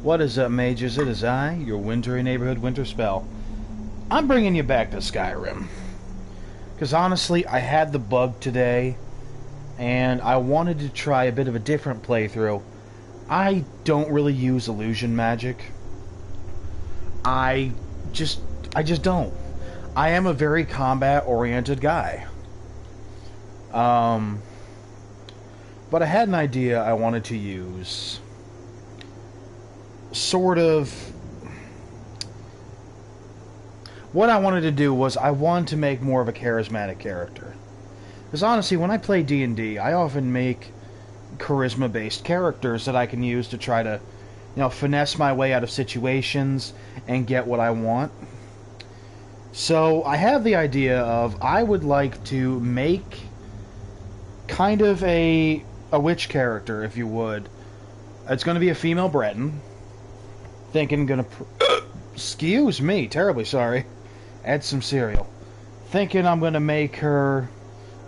What is up, mages? It is I, your wintry neighborhood Winterspelll. I'm bringing you back to Skyrim. Because honestly, I had the bug today, and I wanted to try a bit of a different playthrough. I don't really use illusion magic. I just don't. I am a very combat-oriented guy. But I had an idea I wanted to use. Sort of. What I wanted to do was I wanted to make more of a charismatic character. Because honestly, when I play D&D, I often make charisma-based characters that I can use to try to, finesse my way out of situations and get what I want. So I have the idea of I would like to make kind of a witch character, if you would. It's going to be a female Breton. Thinking gonna excuse me, terribly sorry. Add some cereal. Thinking I'm gonna make her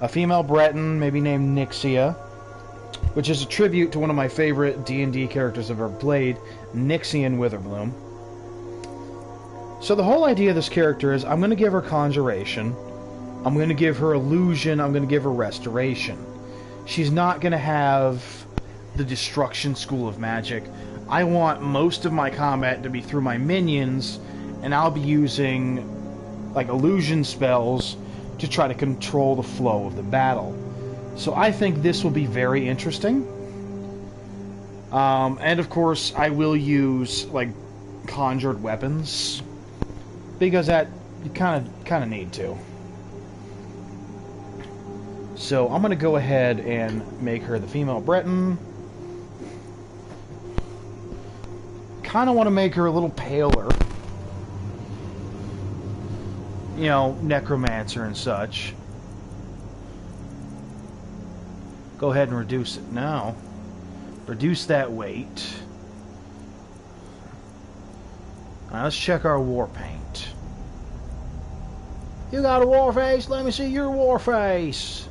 a female Breton, maybe named Nixia, which is a tribute to one of my favorite D&D characters I've ever played, Nixian Witherbloom. So the whole idea of this character is I'm gonna give her conjuration, I'm gonna give her illusion, I'm gonna give her restoration. She's not gonna have the destruction school of magic. I want most of my combat to be through my minions, and I'll be using like illusion spells to try to control the flow of the battle. So I think this will be very interesting. And of course, I will use like conjured weapons because that you kind of need to. So I'm gonna go ahead and make her the female Breton. Kind of want to make her a little paler. Necromancer and such. Go ahead and reduce it now. Reduce that weight. Alright, let's check our war paint. You got a war face? Let me see your war face.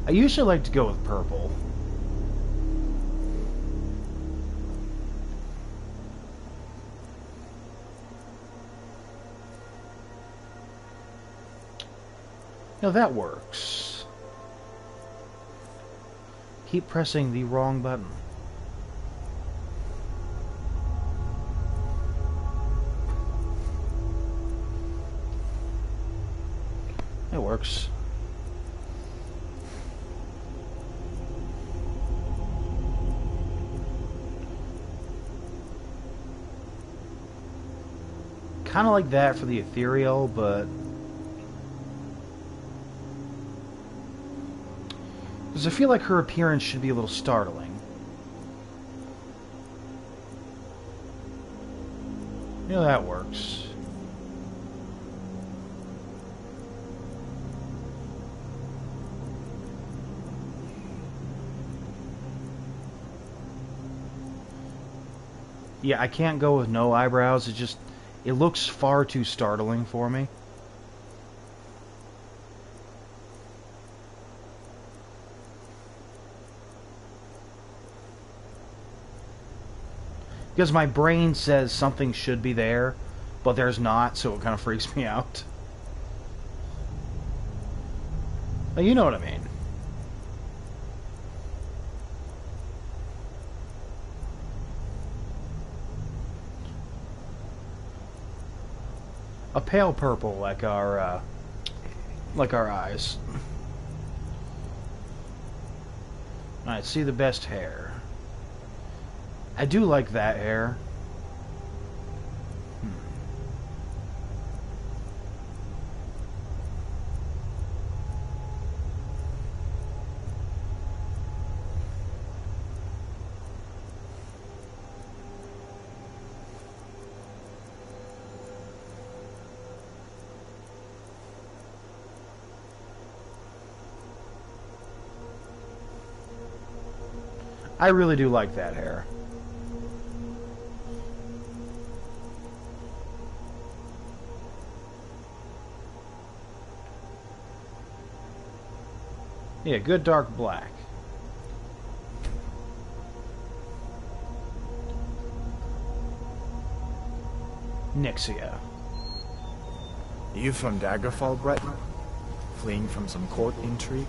I usually like to go with purple. That works. Keep pressing the wrong button. It works. Kind of like that for the ethereal, but because I feel like her appearance should be a little startling. That works. Yeah, I can't go with no eyebrows. It looks far too startling for me. Because my brain says something should be there, but there's not, so it kind of freaks me out. You know what I mean. A pale purple, like our eyes. Alright, see the best hair. I do like that hair. I really do like that hair. Yeah, good dark black. Nixia. You from Daggerfall, Breton? Fleeing from some court intrigue?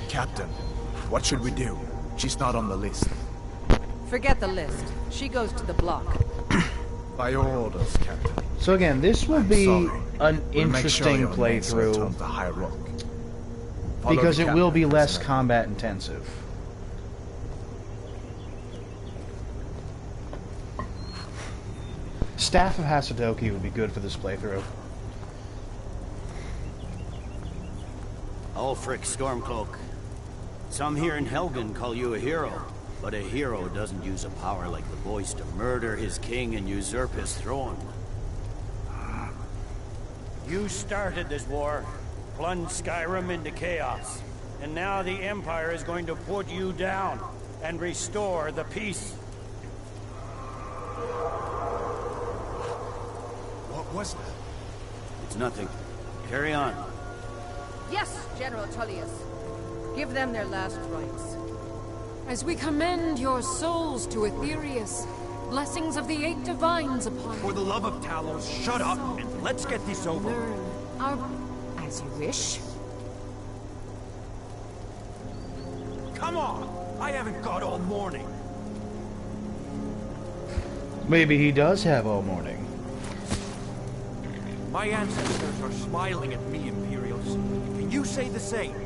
Captain, what should we do? She's not on the list. Forget the list. She goes to the block. By your orders, Captain. So again, this will be an We'll make sure interesting your name's returned playthrough to the High Rock. Follow because the it will be captain, less prisoner. combat intensive. Staff of Hasadoki would be good for this playthrough. Ulfric Stormcloak. Some here in Helgen call you a hero, but a hero doesn't use a power like the voice to murder his king and usurp his throne. You started this war, plunged Skyrim into chaos, and now the Empire is going to put you down and restore the peace. What was that? It's nothing. Carry on. Yes, General Tullius. Give them their last rites. As we commend your souls to Aetherius, blessings of the eight divines upon you. For the love of Talos, shut up and let's get this over. Learn our... as you wish. Come on! I haven't got all morning. Maybe he does have all morning. My ancestors are smiling at me, Imperials. Can you say the same?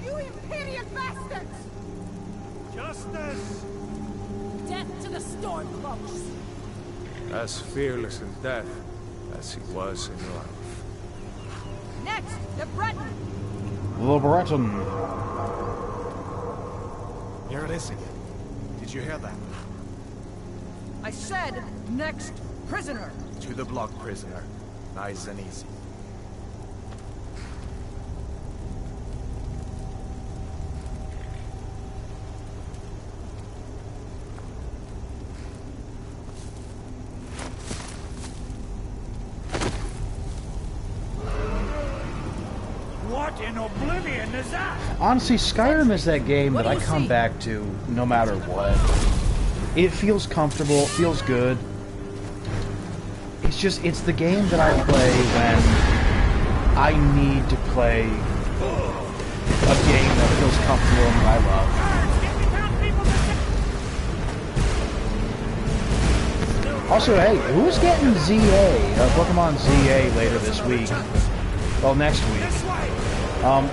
You Imperial bastards! Justice! Death to the Stormcloaks! As fearless in death as he was in life. Next, the Breton! The Breton. Here it is again. Did you hear that? I said, next prisoner! To the block, prisoner. Nice and easy. What in oblivion is that? Honestly, Skyrim is that game that I come back to no matter what. It feels comfortable, it feels good. It's the game that I play when I need to play a game that feels comfortable and that I love. Also, hey, who's getting ZA, Pokemon ZA later this week? Well, next week.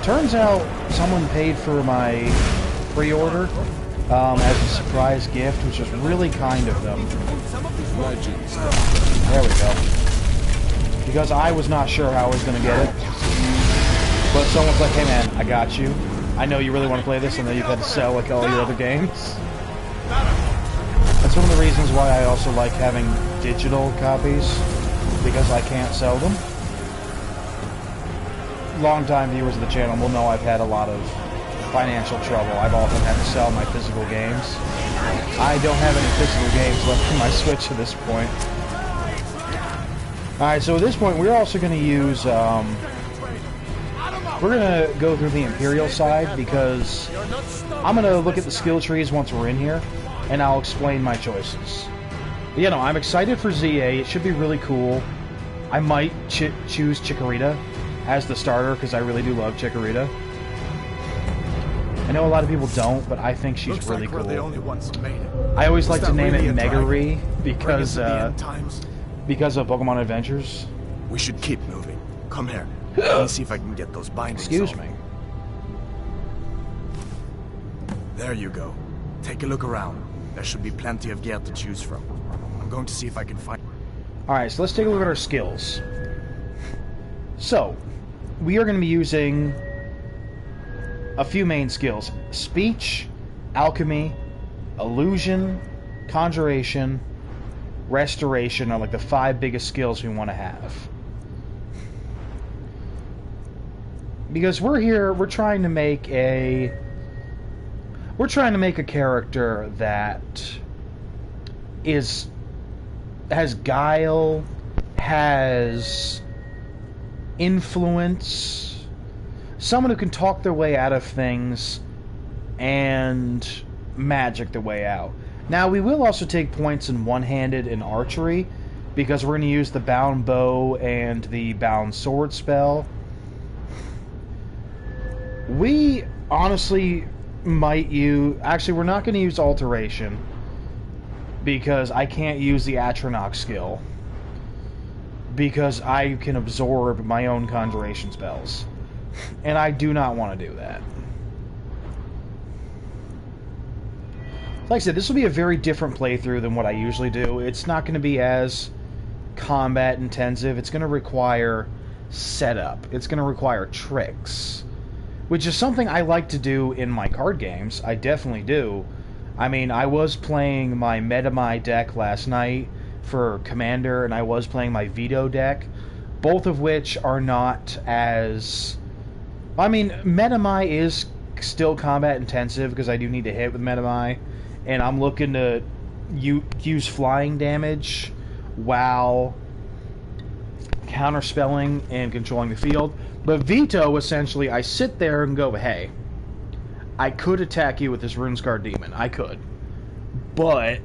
Turns out someone paid for my pre-order as a surprise gift, which is really kind of them. There we go. Because I was not sure how I was going to get it. But someone's like, hey man, I got you. I know you really want to play this, and then you've had to sell like all your other games. That's one of the reasons why I also like having digital copies, because I can't sell them. Longtime viewers of the channel will know I've had a lot of financial trouble. I've often had to sell my physical games. I don't have any physical games left on my Switch at this point. Alright, so at this point we're also going to use, we're going to go through the Imperial side, because I'm going to look at the skill trees once we're in here, and I'll explain my choices. But, you know, I'm excited for ZA. It should be really cool. I might choose Chikorita as the starter, because I really do love Chikorita. I know a lot of people don't, but I think she's Looks really like cool. we're the only ones who made it. I always like Was to that name really it a dragon? Megary Bring us to the end times. because of Pokemon Adventures. We should keep moving. Come here. Let me see if I can get those bindings Excuse off. me. There you go. Take a look around. There should be plenty of gear to choose from. I'm going to see if I can find... Alright, so let's take a look at our skills. So, we are going to be using a few main skills. Speech, Alchemy, Illusion, Conjuration, Restoration are like the 5 biggest skills we want to have. Because we're trying to make a character that is has guile, has influence, someone who can talk their way out of things, and magic their way out. Now, we will also take points in one-handed and archery, because we're going to use the bound bow and the bound sword spell. We honestly might use... Actually, we're not going to use alteration, because I can't use the Atronach skill, because I can absorb my own conjuration spells. And I do not want to do that. Like I said, this will be a very different playthrough than what I usually do. It's not going to be as combat intensive. It's going to require setup. It's going to require tricks, which is something I like to do in my card games. I definitely do. I mean, I was playing my Metamai deck last night for Commander, and I was playing my Veto deck, both of which are not as... I mean, Metamai is still combat intensive, because I do need to hit with Metamai, and I'm looking to use flying damage while counterspelling and controlling the field. But Veto, essentially, I sit there and go, hey, I could attack you with this Runescar Demon. I could. But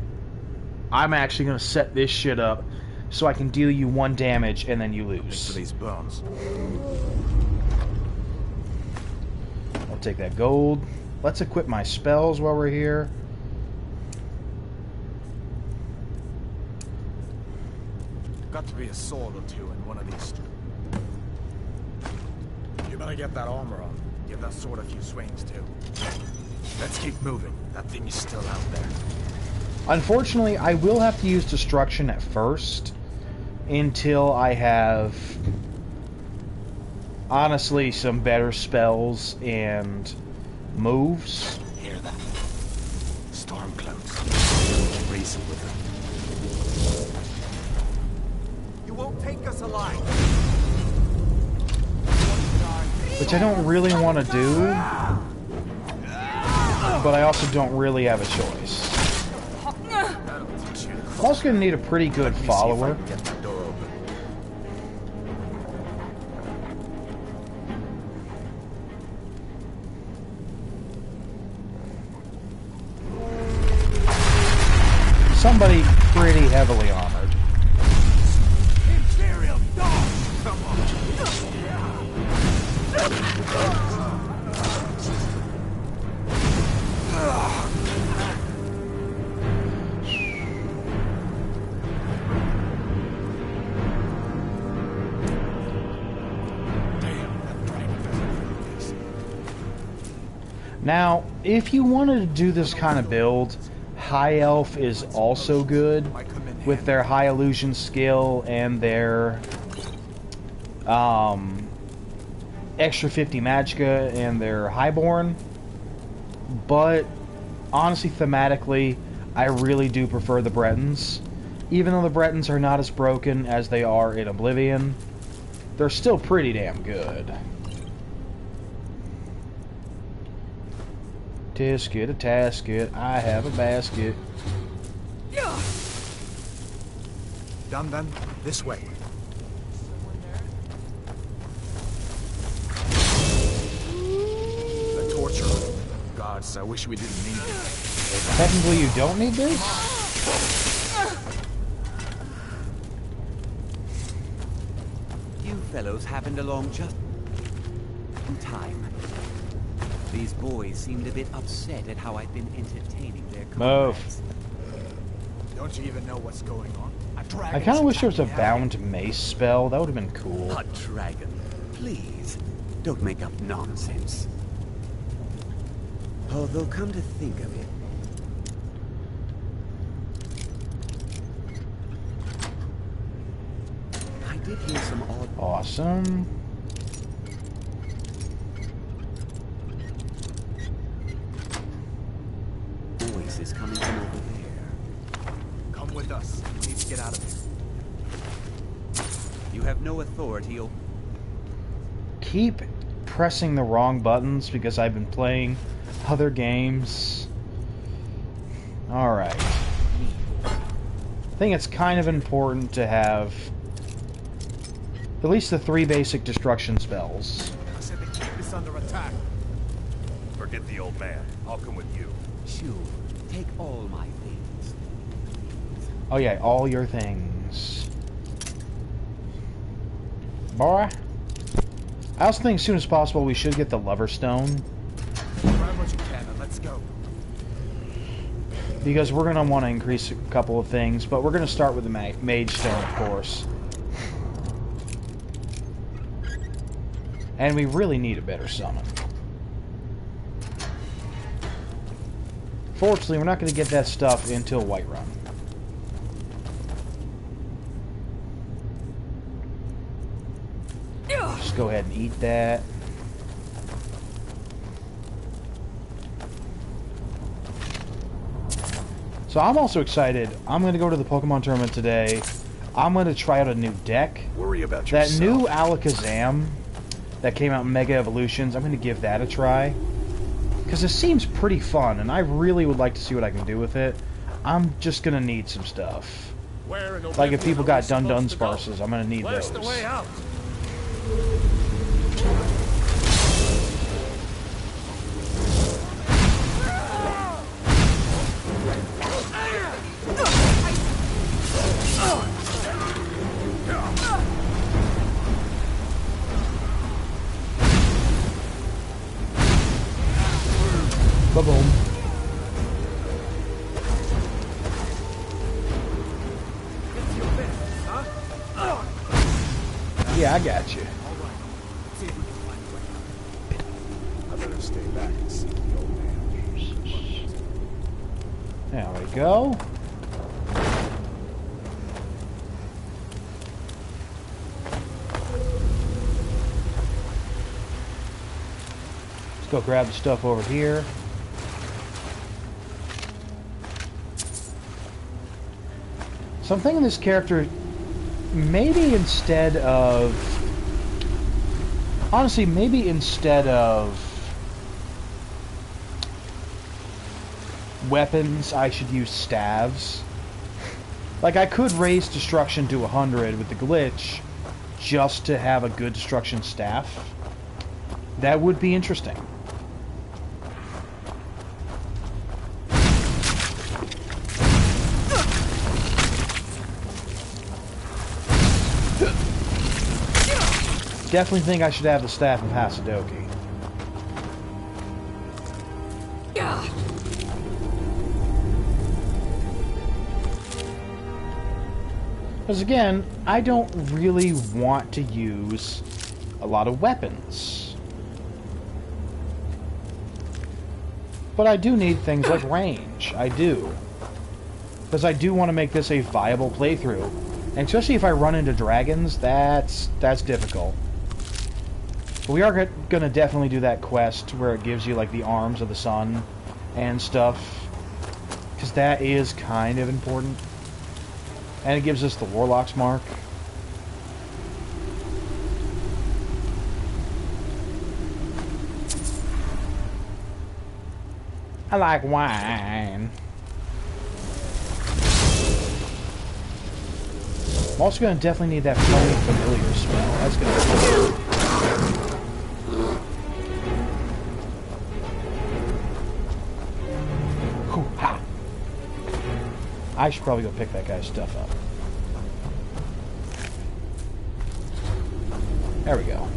I'm actually going to set this shit up so I can deal you 1 damage and then you lose. Thanks for these bones. I'll take that gold. Let's equip my spells while we're here. Got to be a sword or two in one of these. You better get that armor on. Give that sword a few swings too. Let's keep moving. That thing is still out there. Unfortunately, I will have to use destruction at first until I have, honestly, some better spells and moves. Hear that? Storm clouds. Reason with them. You won't take us alive. Which I don't really want to do, but I also don't really have a choice. I'm also going to need a pretty good follower. Get that door open. Somebody pretty heavily armored. Imperial dog! Come on. Now, if you wanted to do this kind of build, High Elf is also good with their High Illusion skill and their extra 50 Magicka and their Highborn. But honestly, thematically, I really do prefer the Bretons. Even though the Bretons are not as broken as they are in Oblivion, they're still pretty damn good. Tisket, a tasket, I have a basket. Done then? This way. The torture. Gods, I wish we didn't need it. Technically, you don't need this? You fellows happened along just in time. These boys seemed a bit upset at how I'd been entertaining their comrades. Don't you even know what's going on? A dragon. I kind of wish there was a bound mace spell. That would have been cool. A dragon. Please, don't make up nonsense. Although, come to think of it, I did hear some odd... Awesome. voices coming from over there. Come with us. We need to get out of here. You have no authority over... Keep pressing the wrong buttons because I've been playing other games. Alright. I think it's kind of important to have at least the 3 basic destruction spells. I said the keep is under attack. Forget the old man. I'll come with you. Sure, take all my things. Oh yeah, all your things. Boy. I also think as soon as possible we should get the Lover Stone. Grab what you can and let's go. Because we're going to want to increase a couple of things, but we're going to start with the Mage Stone, of course. And we really need a better summon. Fortunately, we're not going to get that stuff until Whiterun. Just go ahead and eat that. So I'm also excited. I'm going to go to the Pokemon tournament today. I'm going to try out a new deck. Worry about That yourself. new Alakazam that came out in Mega Evolutions, I'm going to give that a try. Because it seems pretty fun, and I really would like to see what I can do with it. I'm just going to need some stuff. Where in Like if people are got we Dun supposed to go? Dunsparces, I'm going to need Where's those. the way out? Ba-boom. Yeah, I got you. I better stay back and see the old man. There we go. Let's go grab the stuff over here. So I'm thinking this character, maybe instead of... Honestly, maybe instead of weapons, I should use staves. Like, I could raise destruction to 100 with the glitch just to have a good destruction staff. That would be interesting. Definitely think I should have the Staff of Hasadoki. Because again, I don't really want to use a lot of weapons. But I do need things like range. I do. Because I do want to make this a viable playthrough. And especially if I run into dragons, that's difficult. But we are going to definitely do that quest where it gives you like the arms of the sun and stuff. Because that is kind of important. And it gives us the Warlock's Mark. I like wine. I'm also going to definitely need that Flaming Familiar spell. That's going to be... Ha. I should probably go pick that guy's stuff up. There we go.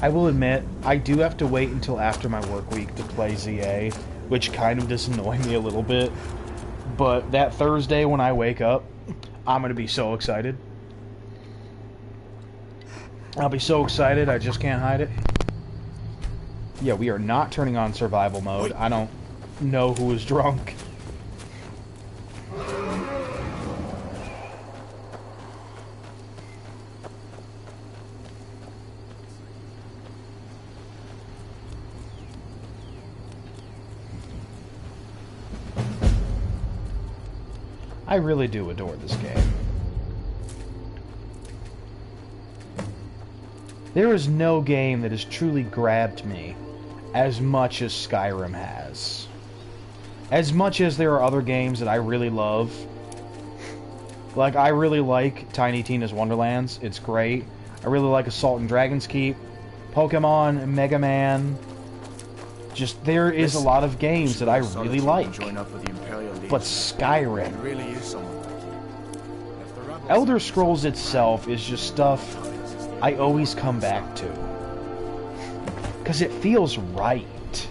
I will admit, I do have to wait until after my work week to play ZA, which kind of does annoy me a little bit. But that Thursday when I wake up, I'm going to be so excited. I'll be so excited, I just can't hide it. Yeah, we are not turning on survival mode. I don't know who is drunk. I really do adore this game. There is no game that has truly grabbed me as much as Skyrim has. As much as there are other games that I really love. Like, I really like Tiny Tina's Wonderlands. It's great. I really like Assault and Dragon's Keep. Pokemon, Mega Man. Just, there is a lot of games that I really like. But Skyrim. Really is someone like you. Elder Scrolls itself is just stuff I always come back to. Because it feels right.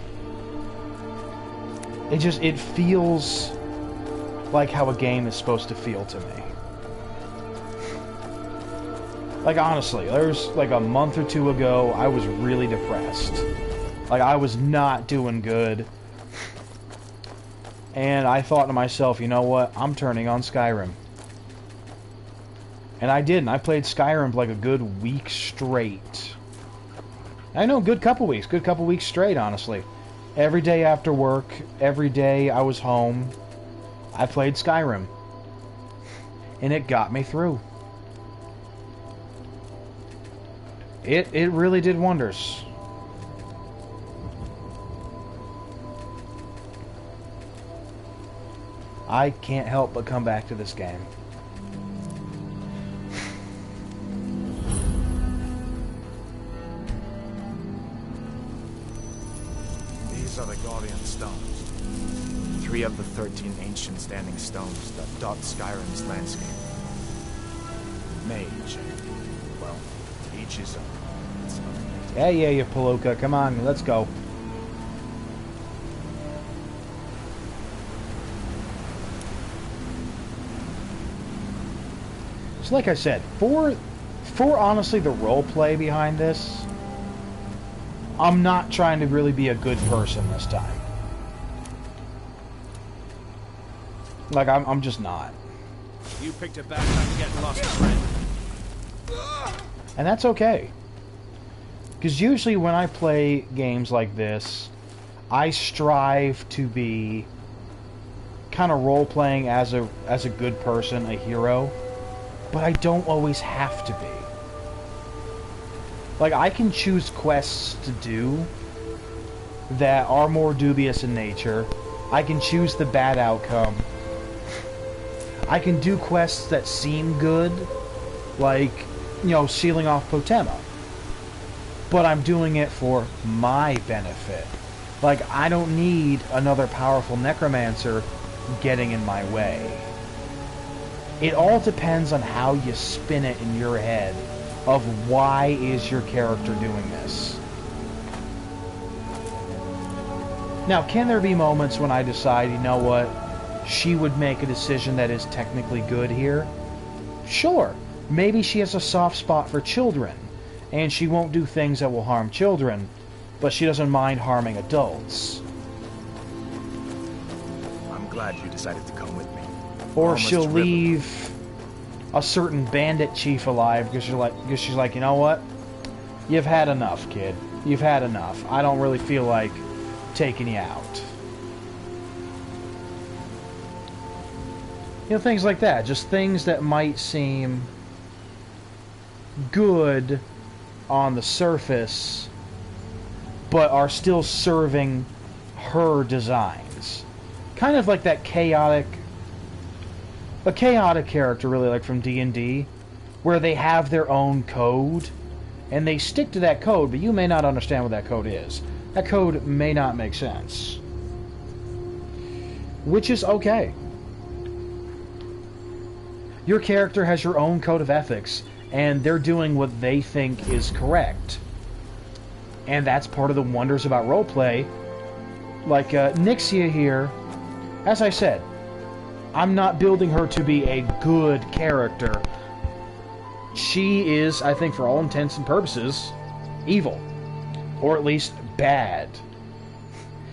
It feels like how a game is supposed to feel to me. Like, honestly, there's like a month or two ago, I was really depressed. Like, I was not doing good. And I thought to myself, you know what? I'm turning on Skyrim. And I did, and I played Skyrim for like a good week straight. I know, good couple weeks straight, honestly. Every day after work, every day I was home, I played Skyrim. And it got me through. It really did wonders. I can't help but come back to this game. These are the Guardian Stones. 3 of the 13 ancient standing stones that dot Skyrim's landscape. Mage. Well, each is a... Yeah, you Palooka. Come on, let's go. So like I said, for honestly the roleplay behind this, I'm not trying to really be a good person this time. Like, I'm just not. You picked a bad time to get lost, friend. And that's okay. Because usually when I play games like this, I strive to be kind of role-playing as a good person, a hero. But I don't always have to be. Like, I can choose quests to do that are more dubious in nature. I can choose the bad outcome. I can do quests that seem good, like, you know, sealing off Potema. But I'm doing it for my benefit. Like, I don't need another powerful necromancer getting in my way. It all depends on how you spin it in your head of why is your character doing this. Now, can there be moments when I decide, you know what, she would make a decision that is technically good here? Sure. Maybe she has a soft spot for children, and she won't do things that will harm children, but she doesn't mind harming adults. I'm glad you decided to come with me. Or she'll leave a certain bandit chief alive because she's like, you know what? You've had enough, kid. You've had enough. I don't really feel like taking you out. You know, things like that. Just things that might seem good on the surface, but are still serving her designs. Kind of like that chaotic... A chaotic character, really, like from D&D, where they have their own code, and they stick to that code, but you may not understand what that code is. That code may not make sense. Which is okay. Your character has your own code of ethics, and they're doing what they think is correct. And that's part of the wonders about roleplay. Like, Nixia here, as I said, I'm not building her to be a good character. She is, I think, for all intents and purposes, evil. Or at least bad.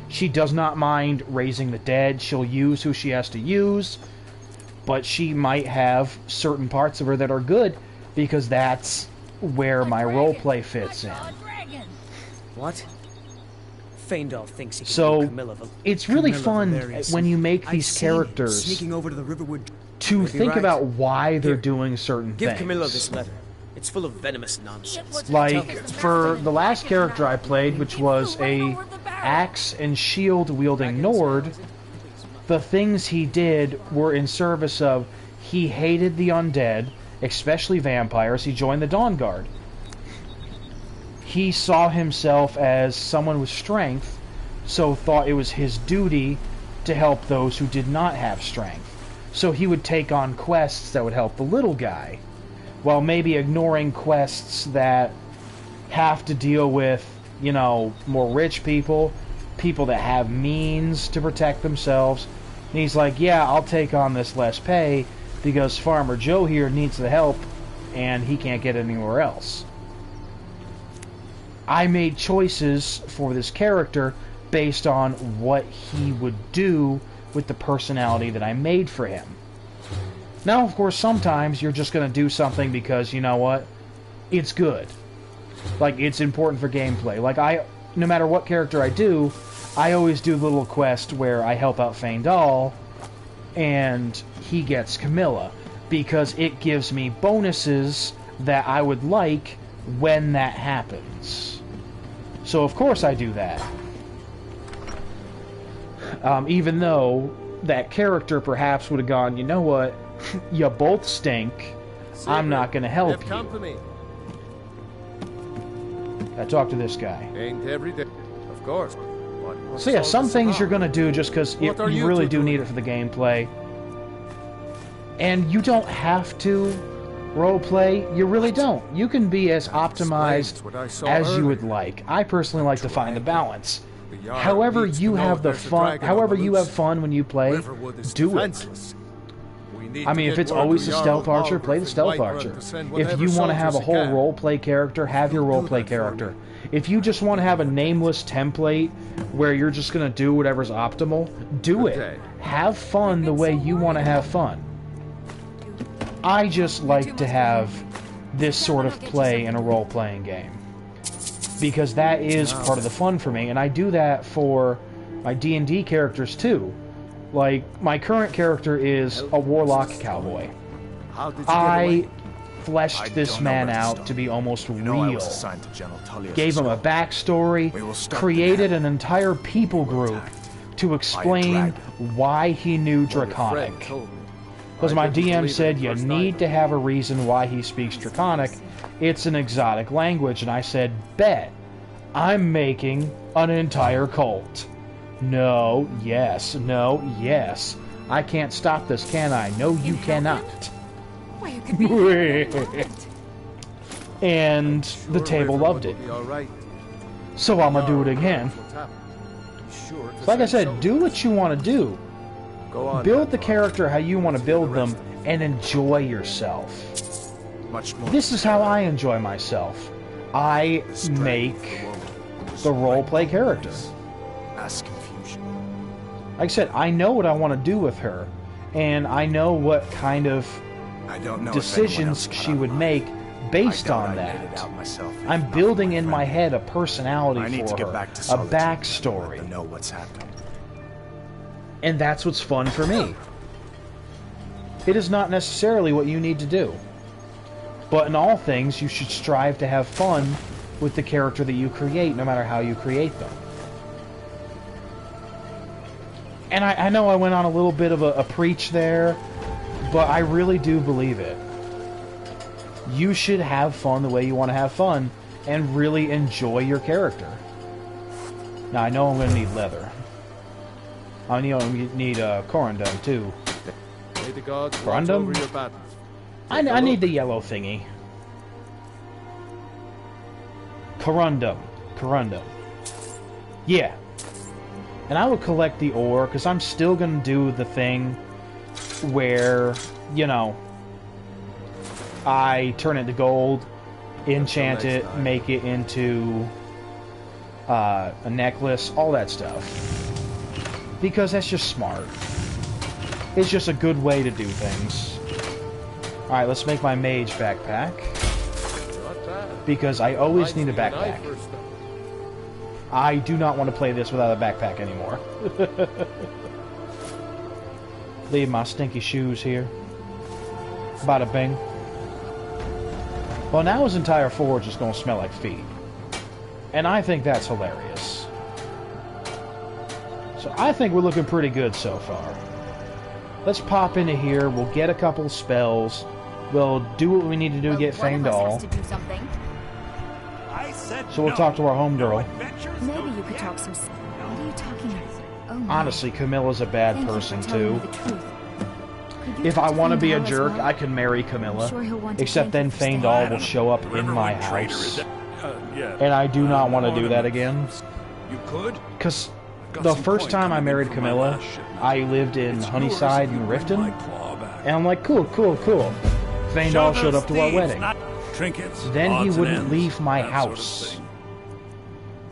She does not mind raising the dead. She'll use who she has to use. But she might have certain parts of her that are good, because that's where my roleplay fits in. What? Feindal thinks he can So, do Camilla it's really fun Valerius. when you make I've these seen him characters sneaking over to the Riverwood. to Maybe think right. about why they're Here, doing certain Give things. Camilla this letter. It's full of venomous nonsense. Like, for the last character I played, which was a axe and shield wielding Nord, the things he did were in service of, he hated the undead, especially vampires. He joined the Dawn Guard. He saw himself as someone with strength, so thought it was his duty to help those who did not have strength. So he would take on quests that would help the little guy, while maybe ignoring quests that have to deal with, you know, more rich people, people that have means to protect themselves. And he's like, yeah, I'll take on this less pay because Farmer Joe here needs the help and he can't get anywhere else. I made choices for this character based on what he would do with the personality that I made for him. Now, of course, sometimes you're just going to do something because, you know what, it's good. Like, it's important for gameplay. Like, no matter what character I do, I always do the little quest where I help out Feindal, and he gets Camilla, because it gives me bonuses that I would like when that happens. So, of course, I do that. Even though that character perhaps would have gone, you know what, you both stink, I'm not going to help you. I talk to this guy. Ain't every day. Of course. So yeah, some things you're going to do just because you really do need it for the gameplay. And you don't have to roleplay. You really don't. You can be as optimized as you would like. I personally like to find the balance. However you have the fun, however you have fun when you play, do it. I mean, if it's always the stealth archer, play the stealth archer. If you want to have a whole roleplay character, have your roleplay character. If you just want to have a nameless template where you're just going to do whatever's optimal, do it. Have fun the way you want to have fun. I just like to have this sort of play in a role-playing game, because that is part of the fun for me, and I do that for my D&D characters too. Like, my current character is a warlock cowboy. I fleshed this man out to be almost real. Gave him a backstory, created an entire people group to explain why he knew Draconic. Because my DM said you need to have a reason why he speaks Draconic. It's an exotic language, and I said, bet. I'm making an entire cult. No, yes, no, yes. I can't stop this, can I? No, you cannot. Well, you could be and the table loved it. So I'm gonna do it again. So like I said, do what you want to do. Build the character how you want to build them, and enjoy yourself. This is how I enjoy myself. I make the roleplay character. Like I said, I know what I want to do with her, and I know what kind of decisions she would make based on that. I'm building in my head a personality for her, a backstory. And that's what's fun for me. It is not necessarily what you need to do. But in all things, you should strive to have fun with the character that you create, no matter how you create them. And I know I went on a little bit of a preach there, but I really do believe it. You should have fun the way you want to have fun, and really enjoy your character. Now, I know I'm going to need leather. I need Corundum, too. Corundum? I need the yellow thingy. Corundum. Yeah. And I would collect the ore, because I'm still going to do the thing where, you know, I turn it to gold, enchant it, make it into a necklace, all that stuff. Because that's just smart. It's just a good way to do things. Alright, let's make my mage backpack. Because I always need a backpack. I do not want to play this without a backpack anymore. Leave my stinky shoes here. Bada bing. Well, now his entire forge is going to smell like feet. And I think that's hilarious. So I think we're looking pretty good so far. Let's pop into here. We'll get a couple of spells. We'll do what we need to do to get Faendal. So we'll talk to our homegirl. Maybe you could talk some... What are you talking about? Oh, no. Honestly, Camilla's a bad person, too. Me the truth. If I want to be a jerk, I can marry Camilla. Except then Faendal will show up in my house. And I do not want to do that again. You could? Because the first time I married Camilla, I lived in Honeyside and Riften. And I'm like, cool, cool, cool. Faendal showed up to our wedding. Then he wouldn't leave my house.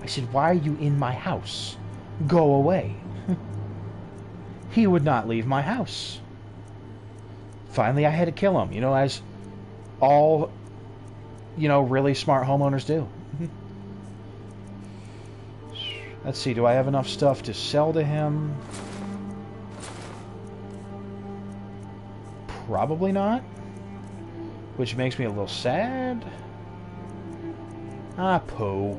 I said, why are you in my house? Go away. He would not leave my house. Finally, I had to kill him, you know, as all, you know, really smart homeowners do. Let's see, do I have enough stuff to sell to him? Probably not. Which makes me a little sad. Ah, poo.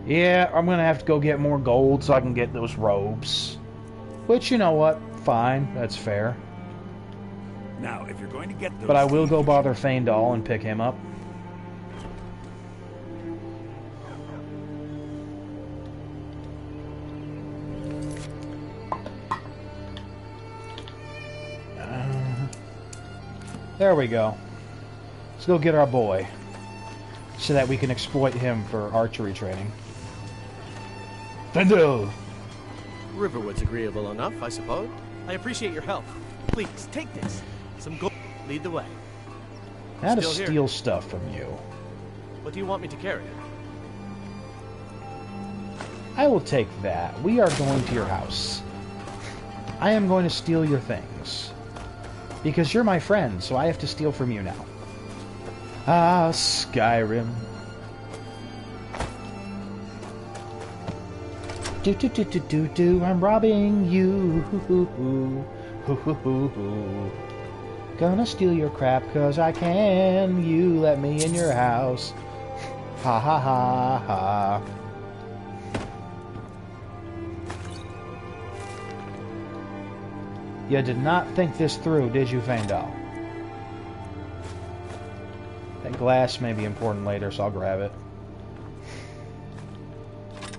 Yeah, I'm gonna have to go get more gold so I can get those robes. Which, you know what? Fine, that's fair. Now, if you're going to get those, but I will go bother Faendal and pick him up. There we go. Let's go get our boy, so that we can exploit him for archery training. Faendal! Riverwood's agreeable enough, I suppose. I appreciate your help. Please, take this. Some gold. Lead the way. How to steal stuff from you. What do you want me to carry? I will take that. We are going to your house. I am going to steal your things. Because you're my friend, so I have to steal from you now. Ah, Skyrim. Do, I'm robbing you. Gonna steal your crap, cause I can. You let me in your house. Ha ha ha ha. You did not think this through, did you, Faendal? That glass may be important later, so I'll grab it.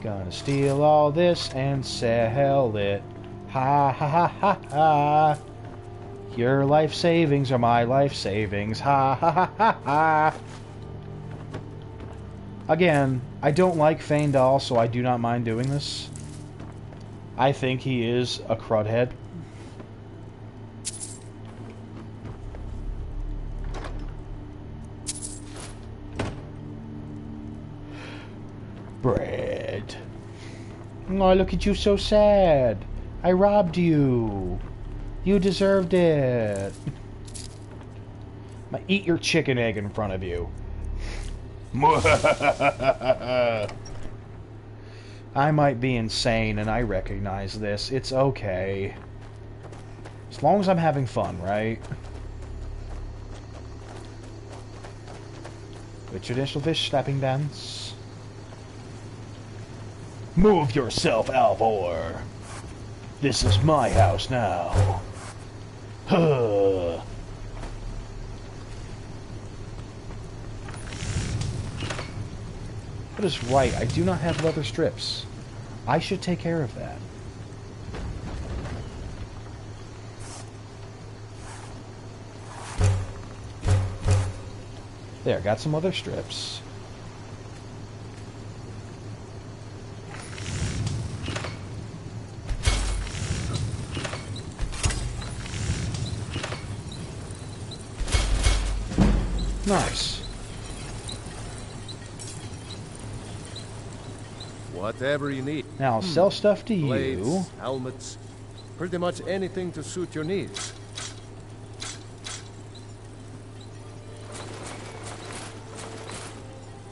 Gonna steal all this and sell it. Ha ha ha ha ha. Your life savings are my life savings. Ha ha ha ha ha. Again, I don't like Faendal, so I do not mind doing this. I think he is a crudhead. Bread. Oh, look at you so sad. I robbed you. You deserved it. Now eat your chicken egg in front of you. I might be insane and I recognize this. It's okay. As long as I'm having fun, right? The traditional fish slapping dance. Move yourself, Alvor. This is my house now. Huh. That is right, I do not have leather strips. I should take care of that. There, got some leather strips. Nice. Whatever you need. Now I'll sell stuff to Blades, you. helmets, pretty much anything to suit your needs.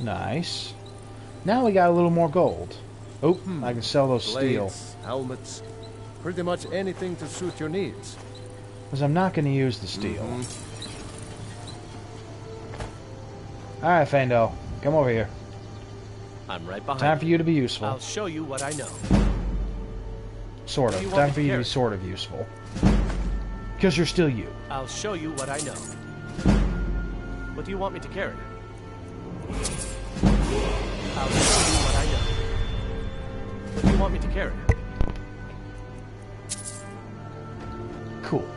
Nice. Now we got a little more gold. Oh, I can sell those steel. Blades, helmets, pretty much anything to suit your needs. Because I'm not going to use the steel. Alright, Fando. Come over here. I'm right behind Time for you to be useful. I'll show you what I know. Sort of. Time for you to be sort of useful. Because you're still you. I'll show you what I know. What do you want me to carry? I'll show you what I know. What do you want me to carry? Cool.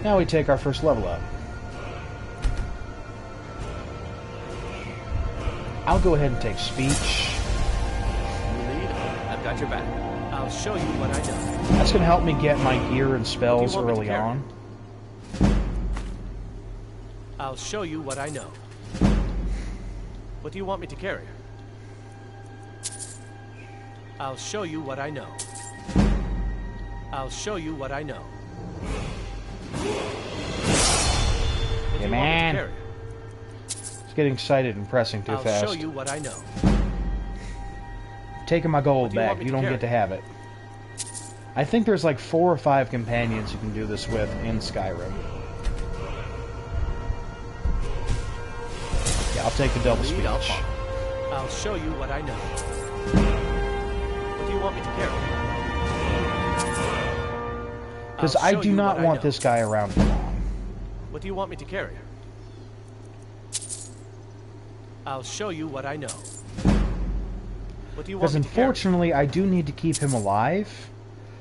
Now we take our first level up. I'll go ahead and take speech. You lead. I've got your back. I'll show you what I know. That's going to help me get my gear and spells early on. I'll show you what I know. What do you want me to carry? I'll show you what I know. I'll show you what I know. What Yeah, man. It's getting excited and pressing too fast. I'll show you what I know. Taking my gold back. You don't get to have it. I think there's like 4 or 5 companions you can do this with in Skyrim. Yeah, I'll take the double speech. I'll show you what I know. What do you want me to carry? Because I do not want this guy around for long. What do you want me to carry? I'll show you what I know. What do you want me to carry? Because unfortunately, I do need to keep him alive.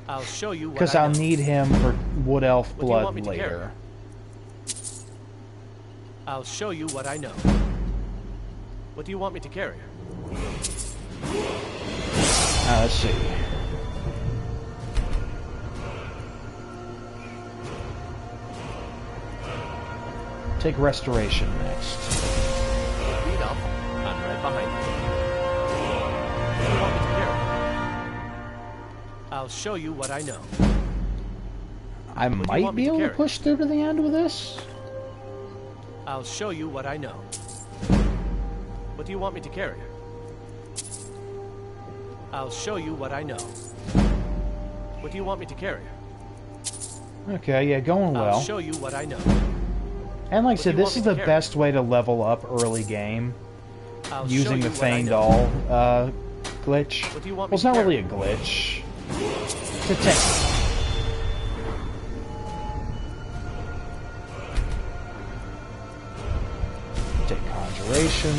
I'll show you what Because I know. I'll need him for Wood Elf What do you want blood me to later. carry? I'll show you what I know. What do you want me to carry? Let's see. Take restoration next. Lead up. I'm right behind you. What do you want me to carry? I'll show you what I know. I might be able to push through to the end with this. I'll show you what I know. What do you want me to carry? I'll show you what I know. What do you want me to carry? Okay, yeah, going well. I'll show you what I know. And like I said, this is the best way to level up early game. Using the Feigned All glitch. Well, it's not really a glitch. It's a technique. Take Conjuration.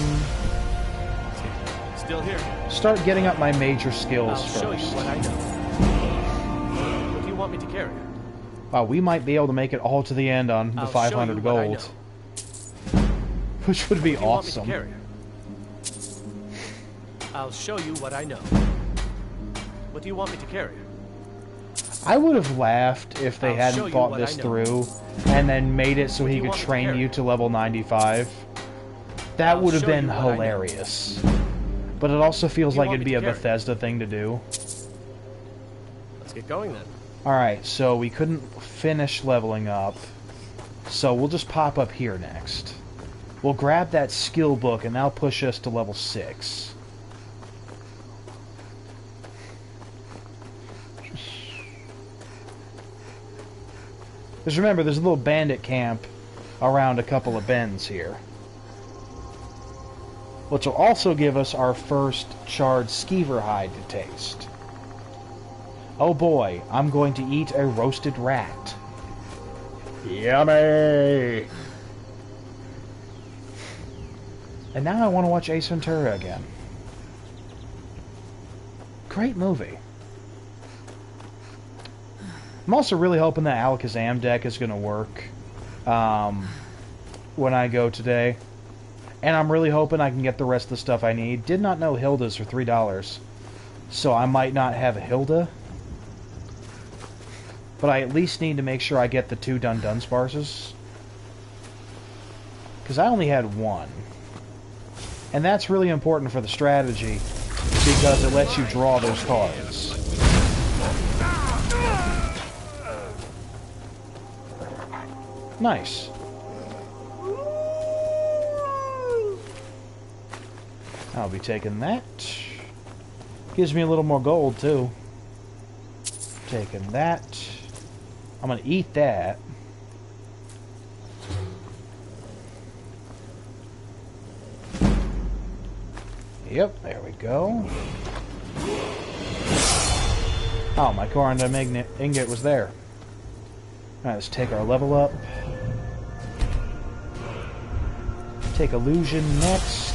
Still here. Start getting up my major skills I'll show first. you what I know. What do you want me to carry? Wow, we might be able to make it all to the end on the I'll 500 gold. Which would be awesome. I'll show you what I know. What do you want me to carry? I would have laughed if they hadn't thought what this I know. through and then made it so What do he you could want me to train carry? you to level 95. That I'll would have show been you what I know. hilarious. But it also feels What like do you it'd be a want me to carry? Bethesda thing to do. Let's get going then. Alright, so we couldn't finish leveling up. So we'll just pop up here next. We'll grab that skill book and that'll push us to level 6. Just remember, there's a little bandit camp around a couple of bends here. Which will also give us our first charred skeever hide to taste. Oh boy, I'm going to eat a roasted rat. Yummy! And now I want to watch Ace Ventura again. Great movie. I'm also really hoping that Alakazam deck is going to work when I go today. And I'm really hoping I can get the rest of the stuff I need. Did not know Hilda's for $3. So I might not have a Hilda. But I at least need to make sure I get the 2 Dunsparces. Because I only had 1. And that's really important for the strategy. Because it lets you draw those cards. Nice. I'll be taking that. Gives me a little more gold, too. Taking that. I'm going to eat that. Yep, there we go. Oh, my quantum ingot was there. Alright, let's take our level up. Take illusion next.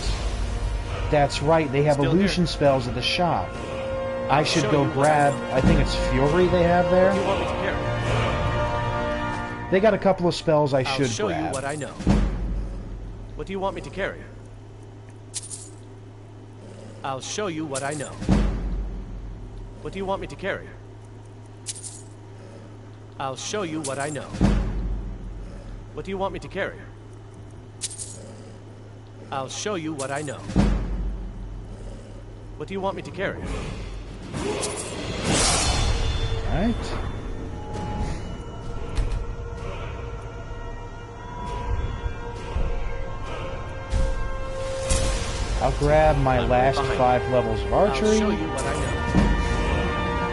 That's right, they have Still illusion here. spells at the shop. I should show go you what grab, I think it's Fury they have there. What do you want me to carry? They got a couple of spells I should I'll show grab. you what I know. What do you want me to carry? I'll show you what I know. What do you want me to carry? I'll show you what I know. What do you want me to carry? I'll show you what I know. What do you want me to carry? Alright. I'll grab my last 5 levels of archery. I'll show you what I know.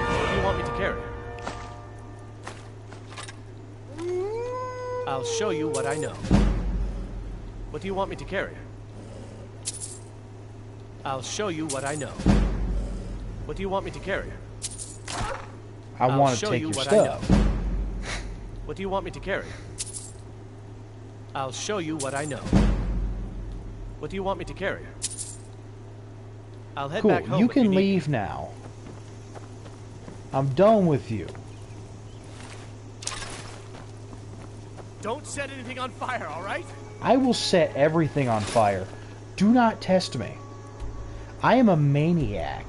What do you want me to carry? I'll show you what I know. What do you want me to carry? I'll show you what I know. What do you want me to carry? I I'll want to show take you your what I know. stuff. What do you want me to carry? I'll show you what I know. What do you want me to carry? I'll head Cool, back home you if can need leave now. I'm done with you. Don't set anything on fire, all right? I will set everything on fire. Do not test me. I am a maniac.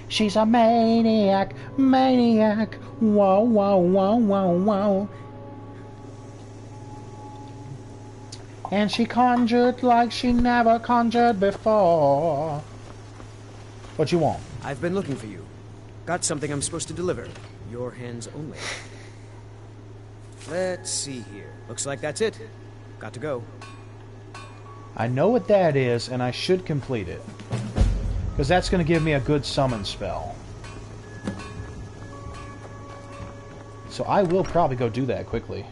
She's a maniac, maniac. Whoa, whoa, whoa, whoa, whoa. And she conjured like she never conjured before. What you want? I've been looking for you. Got something I'm supposed to deliver. Your hands only. Let's see here. Looks like that's it. Got to go. I know what that is, and I should complete it. Because that's going to give me a good summon spell. So I will probably go do that quickly.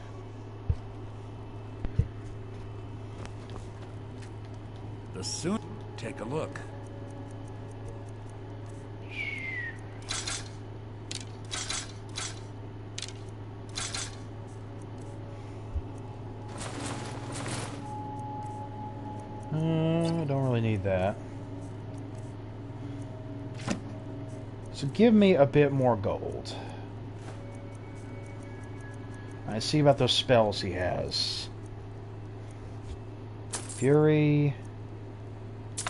The soon. Take a look. I don't really need that. So give me a bit more gold. I see about those spells he has. Fury.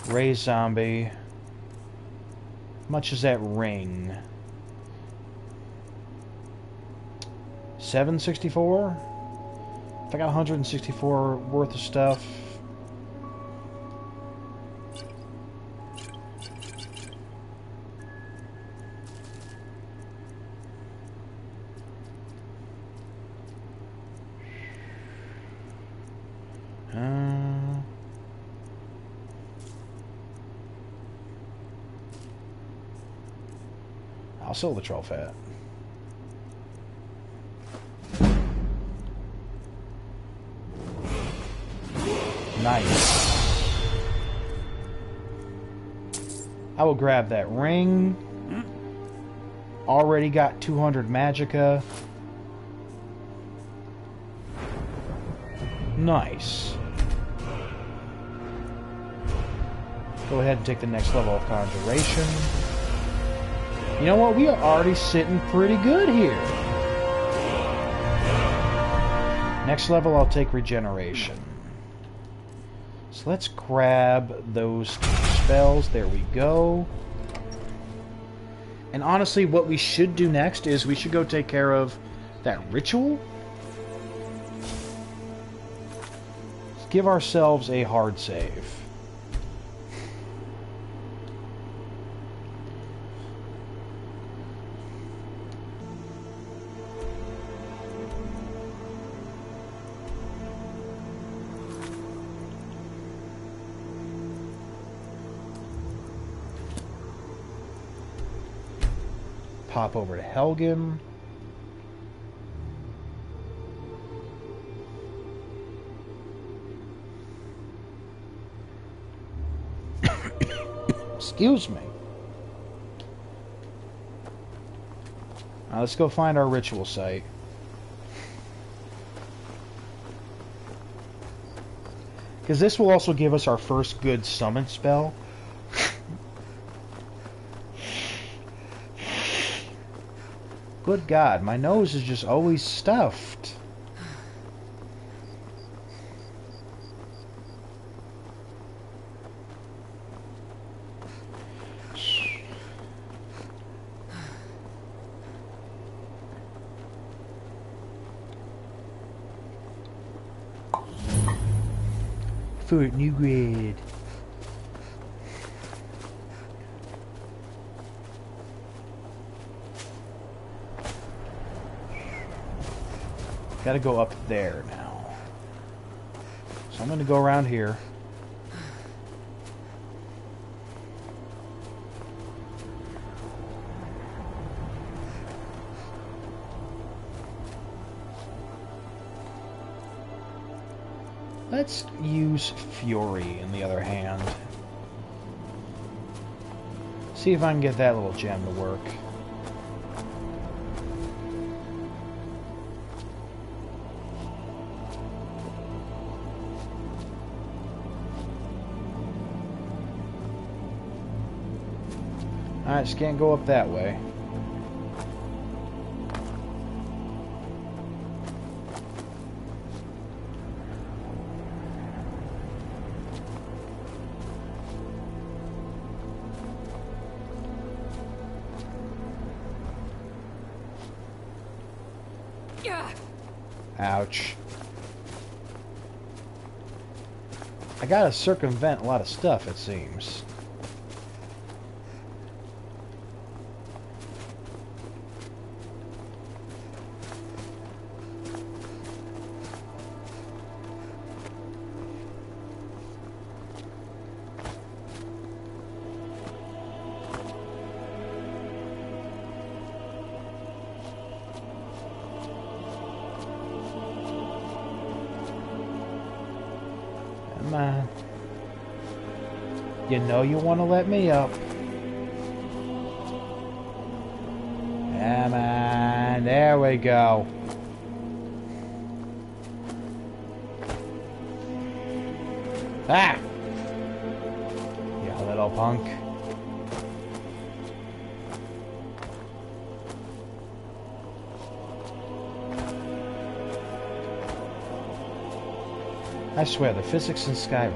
Ray Zombie. How much is that ring? 764? If I got 164 worth of stuff. I'll sell the troll fat. Nice. I will grab that ring. Already got 200 magicka. Nice. Go ahead and take the next level of conjuration. You know what? We are already sitting pretty good here. Next level, I'll take regeneration. So let's grab those two spells. There we go. And honestly, what we should do next is we should go take care of that ritual. Let's give ourselves a hard save. Pop over to Helgen. Excuse me. Now let's go find our ritual site. Because this will also give us our first good summon spell. Good God, my nose is just always stuffed. For new grade. Gotta go up there now. So I'm gonna go around here. Let's use Fury in the other hand. See if I can get that little gem to work. I just can't go up that way. Ouch. I gotta circumvent a lot of stuff, it seems. Come on. You know you want to let me up. Come on. There we go. Ah! You little punk. I swear, the physics in Skyrim.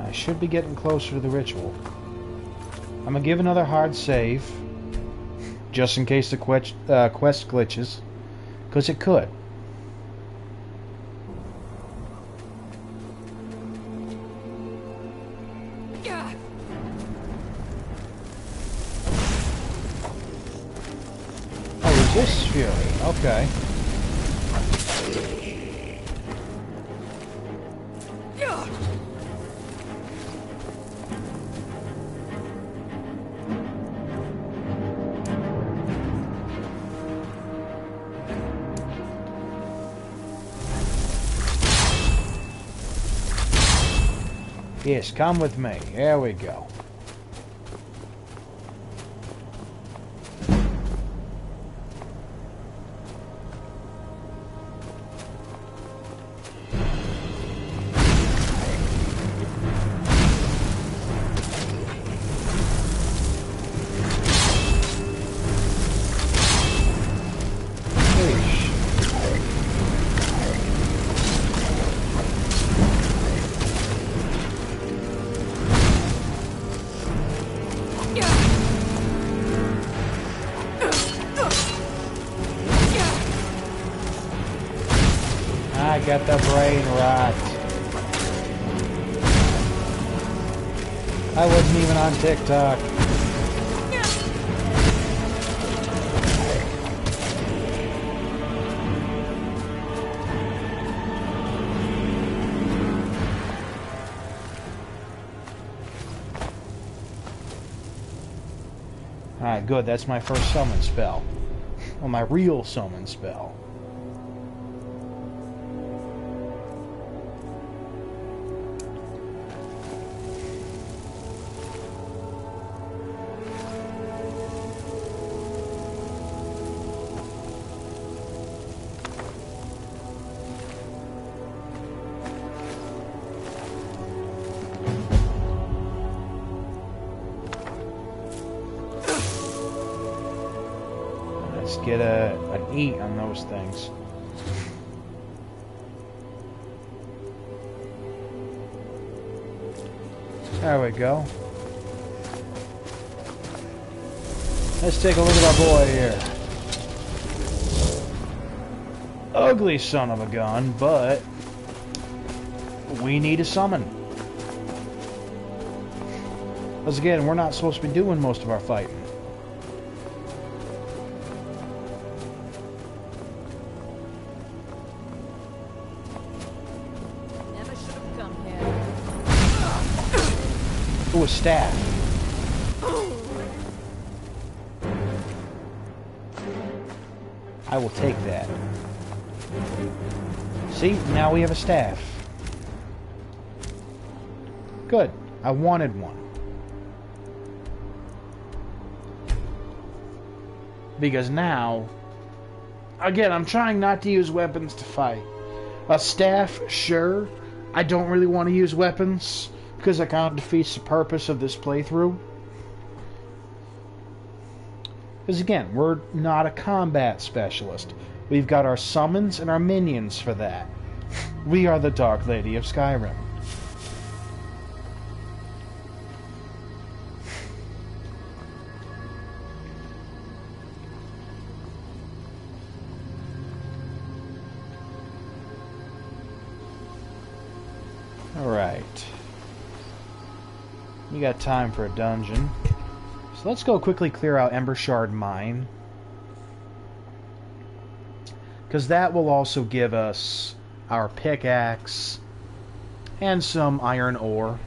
I should be getting closer to the ritual. I'm gonna give another hard save, just in case the quest glitches, because it could. Oh, resist fury. Okay. Yes, come with me. Here we go. I got the brain rot. I wasn't even on TikTok. Alright, good. That's my first summon spell. Well, my real summon spell. Get an 8 on those things. There we go. Let's take a look at our boy here. Ugly son of a gun, but we need a summon. Because again, we're not supposed to be doing most of our fighting. Ooh, a staff. I will take that. See, now we have a staff. Good. I wanted one. Because now, again, I'm trying not to use weapons to fight. A staff, sure. I don't really want to use weapons, because it kind of defeats the purpose of this playthrough. Because again, we're not a combat specialist. We've got our summons and our minions for that. We are the Dark Lady of Skyrim. Alright. You got time for a dungeon. So let's go quickly clear out Embershard Mine. Because that will also give us our pickaxe and some iron ore.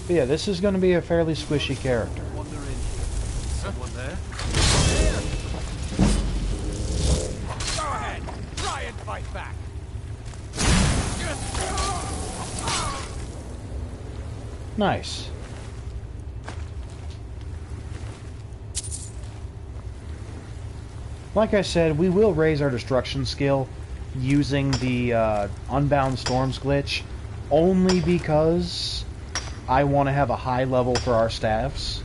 But yeah, this is going to be a fairly squishy character. Someone there? Go ahead! Try and fight back! Nice. Like I said, we will raise our destruction skill using the Unbound Storms glitch, only because I want to have a high level for our staffs.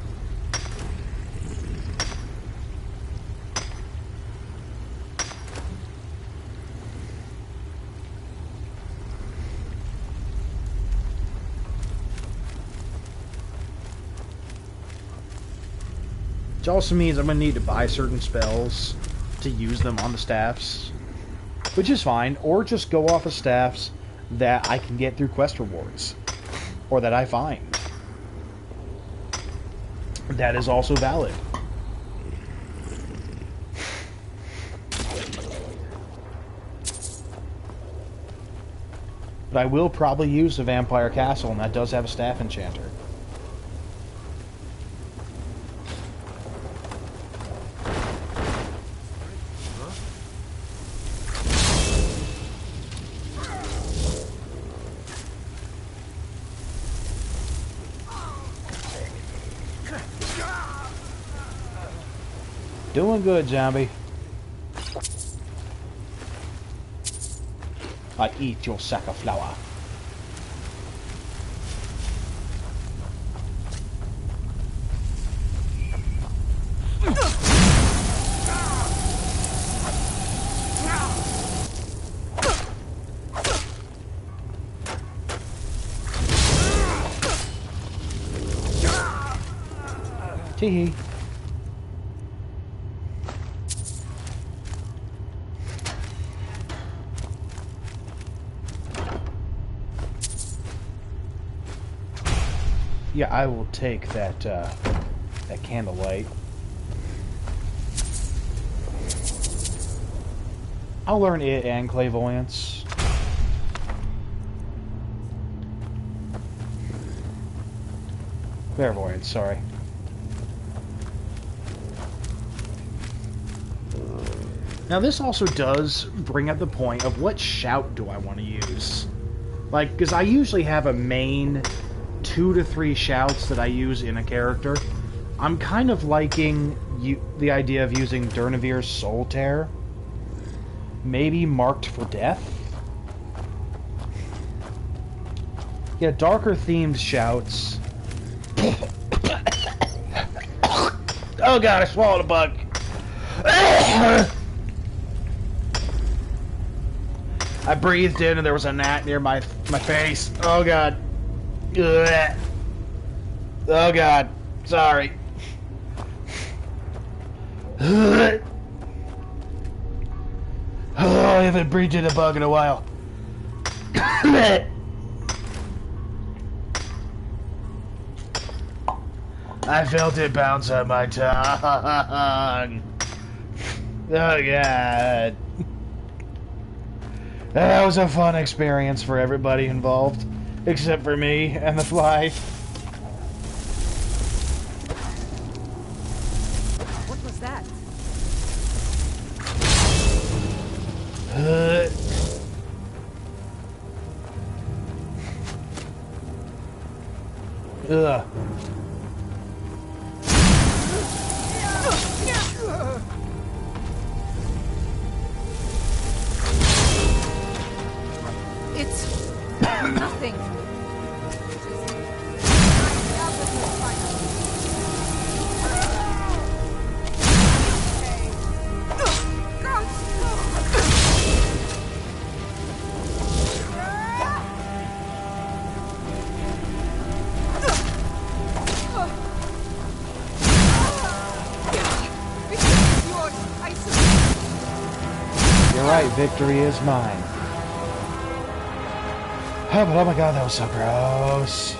Which also means I'm going to need to buy certain spells to use them on the staffs. Which is fine, or just go off of staffs that I can get through quest rewards. Or that I find. That is also valid. But I will probably use the Vampire Castle, and that does have a staff enchanter. Doing good, zombie. I eat your sack of flour. Tee-hee. Yeah, I will take that, that candlelight. I'll learn it and clairvoyance. Clairvoyance, sorry. Now this also does bring up the point of what shout do I want to use? Like, because I usually have a main 2 to 3 shouts that I use in a character. I'm kind of liking the idea of using Durnavir's Soul Tear. Maybe Marked for Death? Yeah, darker themed shouts. Oh god, I swallowed a bug. I breathed in and there was a gnat near my face. Oh god. Ugh. Oh god. Sorry. Oh, I haven't breathed in a bug in a while. I felt it bounce on my tongue. Oh god. That was a fun experience for everybody involved, except for me and the fly. What was that? Ugh. It's nothing. You're right, victory is mine. Oh, but oh my god, that was so gross.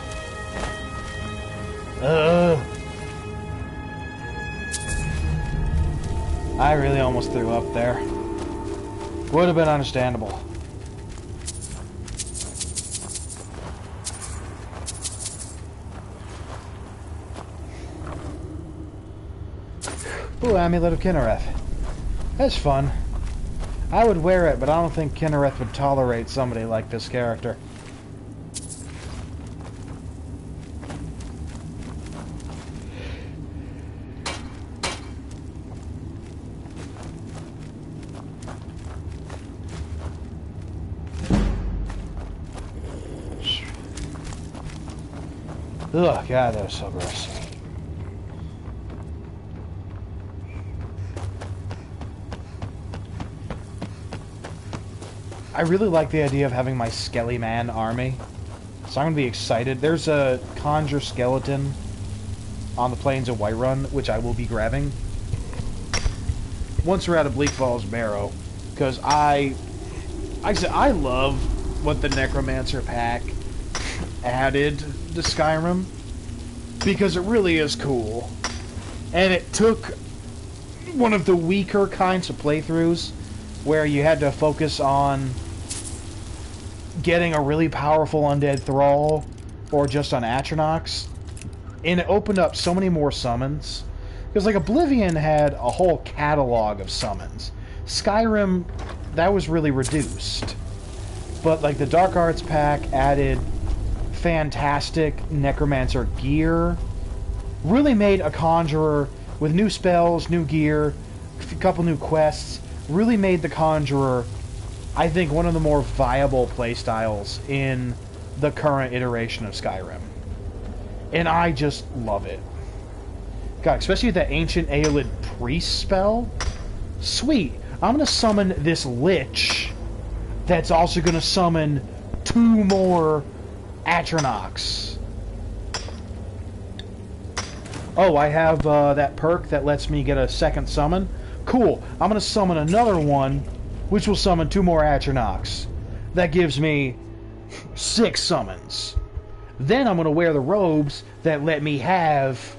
I really almost threw up there. Would have been understandable. Ooh, Amulet of Kinnereth. That's fun. I would wear it, but I don't think Kinnereth would tolerate somebody like this character. Ugh, God, that was so gross. I really like the idea of having my Skelly Man army, so I'm going to be excited. There's a Conjure Skeleton on the Plains of Whiterun, which I will be grabbing once we're out of Bleak Falls Barrow, because I love what the Necromancer pack added to Skyrim, because it really is cool, and it took one of the weaker kinds of playthroughs where you had to focus on getting a really powerful undead thrall or just on Atronachs, and it opened up so many more summons, because like Oblivion had a whole catalog of summons. Skyrim, that was really reduced, but like the Dark Arts pack added fantastic Necromancer gear, really made a Conjurer with new spells, new gear, a couple new quests, really made the Conjurer, I think, one of the more viable playstyles in the current iteration of Skyrim. And I just love it. God, especially the Ancient Aelid Priest spell. Sweet. I'm going to summon this Lich that's also going to summon 2 more Atronachs. Oh, I have that perk that lets me get a second summon. Cool. I'm going to summon another one, which will summon 2 more Atronachs. That gives me 6 summons. Then I'm going to wear the robes that let me have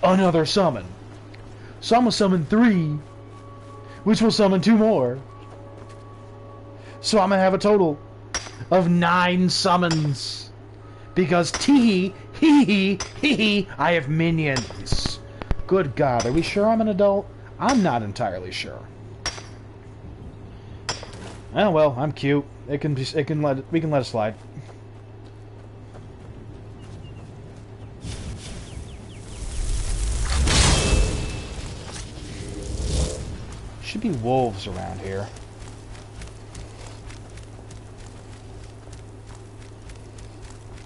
another summon. So I'm going to summon 3, which will summon 2 more. So I'm going to have a total of 9 summons. Because tee hee hee, I have minions. Good God, are we sure I'm an adult? I'm not entirely sure. Oh well, I'm cute. We can let it slide. Should be wolves around here.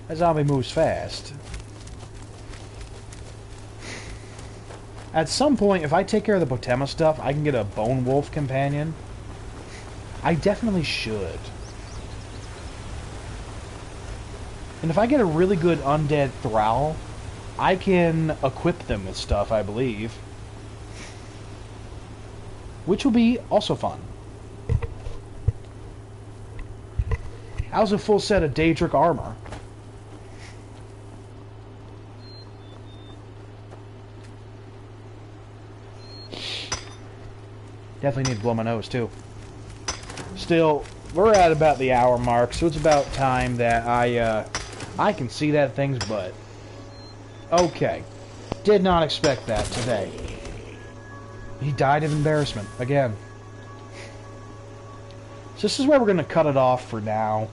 That zombie moves fast. At some point, if I take care of the Potema stuff, I can get a Bone Wolf companion. I definitely should. And if I get a really good undead Thrall, I can equip them with stuff, I believe. Which will be also fun. How's a full set of Daedric armor? Definitely need to blow my nose, too. Still, we're at about the hour mark, so it's about time that I can see that thing's butt. Okay. Did not expect that today. He died of embarrassment, again. So this is where we're going to cut it off for now.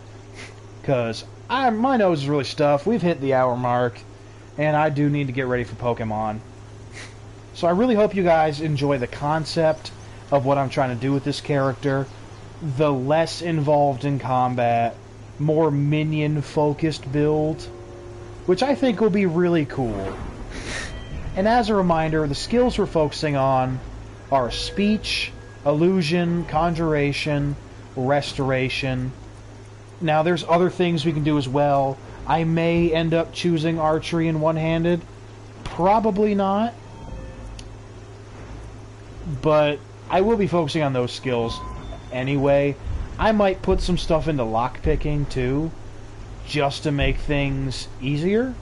Because my nose is really stuffed. We've hit the hour mark. And I do need to get ready for Pokemon. So I really hope you guys enjoy the concept of what I'm trying to do with this character. The less involved in combat, more minion-focused build, which I think will be really cool. And as a reminder, the skills we're focusing on are speech, illusion, conjuration, restoration. Now, there's other things we can do as well. I may end up choosing archery and one-handed. Probably not. But I will be focusing on those skills anyway. I might put some stuff into lockpicking too, just to make things easier,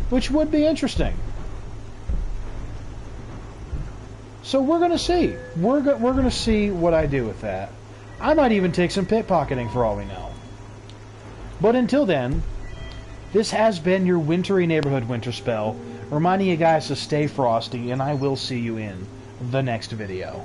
which would be interesting. So we're gonna see. We're gonna see what I do with that. I might even take some pickpocketing for all we know. But until then, this has been your wintry neighborhood Winterspell, reminding you guys to stay frosty, and I will see you in the next video.